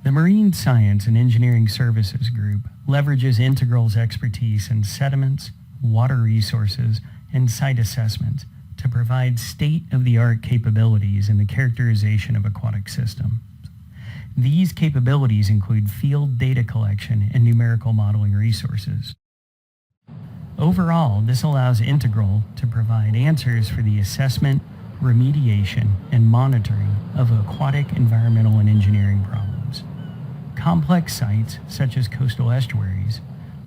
The Marine Science and Engineering Services Group leverages Integral's expertise in sediments, water resources, and site assessment to provide state-of-the-art capabilities in the characterization of aquatic systems. These capabilities include field data collection and numerical modeling resources. Overall, this allows Integral to provide answers for the assessment, remediation, and monitoring of aquatic environmental and engineering problems. Complex sites, such as coastal estuaries,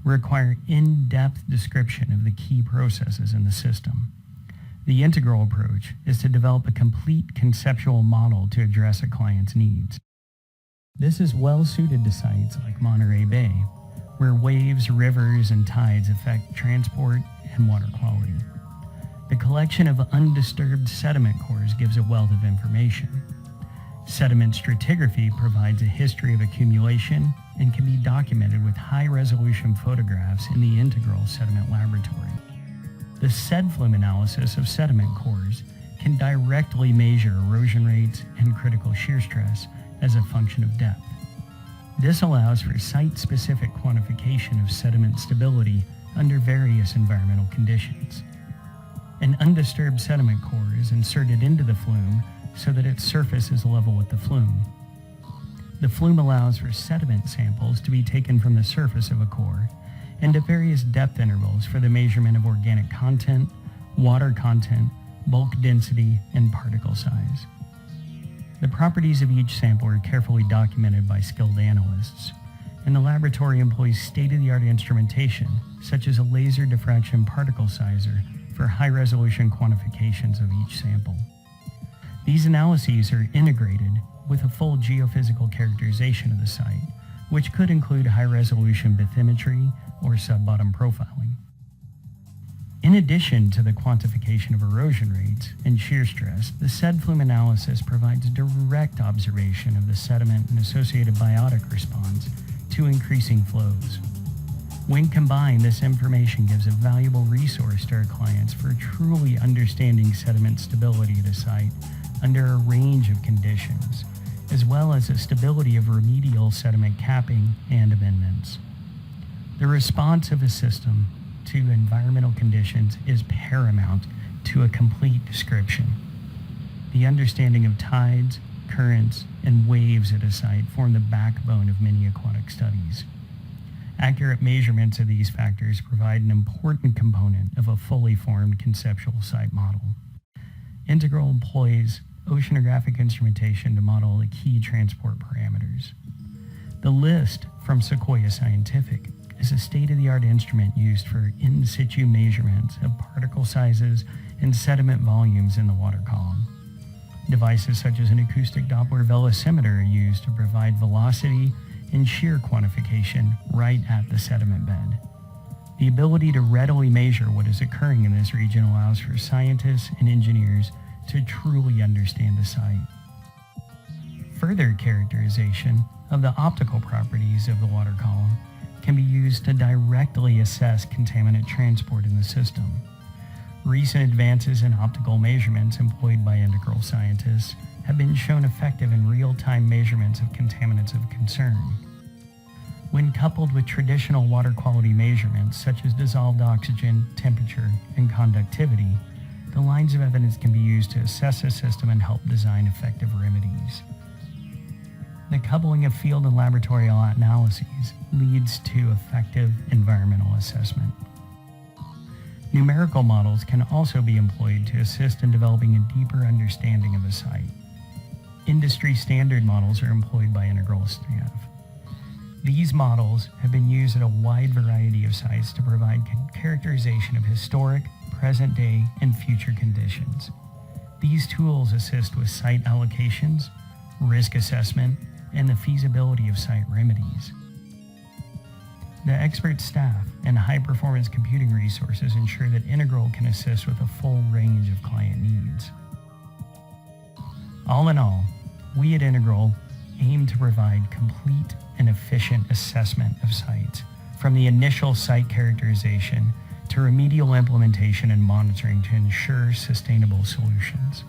require in-depth description of the key processes in the system. The Integral approach is to develop a complete conceptual model to address a client's needs. This is well suited to sites like Monterey Bay, where waves, rivers, and tides affect transport and water quality. The collection of undisturbed sediment cores gives a wealth of information. Sediment stratigraphy provides a history of accumulation and can be documented with high-resolution photographs in the Integral Sediment Laboratory. The SEDflume analysis of sediment cores can directly measure erosion rates and critical shear stress as a function of depth. This allows for site-specific quantification of sediment stability under various environmental conditions. An undisturbed sediment core is inserted into the flume so that its surface is level with the flume. The flume allows for sediment samples to be taken from the surface of a core and at various depth intervals for the measurement of organic content, water content, bulk density, and particle size. The properties of each sample are carefully documented by skilled analysts, and the laboratory employs state-of-the-art instrumentation, such as a laser diffraction particle sizer, for high-resolution quantifications of each sample. These analyses are integrated with a full geophysical characterization of the site, which could include high-resolution bathymetry or sub-bottom profiling. In addition to the quantification of erosion rates and shear stress, the SEDflume analysis provides direct observation of the sediment and associated biotic response to increasing flows. When combined, this information gives a valuable resource to our clients for truly understanding sediment stability at a site under a range of conditions, as well as the stability of remedial sediment capping and amendments. The response of a system to environmental conditions is paramount to a complete description. The understanding of tides, currents, and waves at a site form the backbone of many aquatic studies. Accurate measurements of these factors provide an important component of a fully formed conceptual site model. Integral employs oceanographic instrumentation to model the key transport parameters. The LIST from Sequoia Scientific is a state-of-the-art instrument used for in-situ measurements of particle sizes and sediment volumes in the water column. Devices such as an acoustic Doppler velocimeter are used to provide velocity and shear quantification right at the sediment bed. The ability to readily measure what is occurring in this region allows for scientists and engineers to truly understand the site. Further characterization of the optical properties of the water column can be used to directly assess contaminant transport in the system. Recent advances in optical measurements employed by Integral scientists have been shown effective in real-time measurements of contaminants of concern. When coupled with traditional water quality measurements such as dissolved oxygen, temperature, and conductivity, the lines of evidence can be used to assess a system and help design effective remedies. The coupling of field and laboratory analyses leads to effective environmental assessment. Numerical models can also be employed to assist in developing a deeper understanding of a site. Industry standard models are employed by Integral staff. These models have been used at a wide variety of sites to provide characterization of historic, present-day, and future conditions. These tools assist with site allocations, risk assessment, and the feasibility of site remedies. The expert staff and high-performance computing resources ensure that Integral can assist with a full range of client needs. All in all, we at Integral aim to provide complete and efficient assessment of sites, from the initial site characterization to remedial implementation and monitoring to ensure sustainable solutions.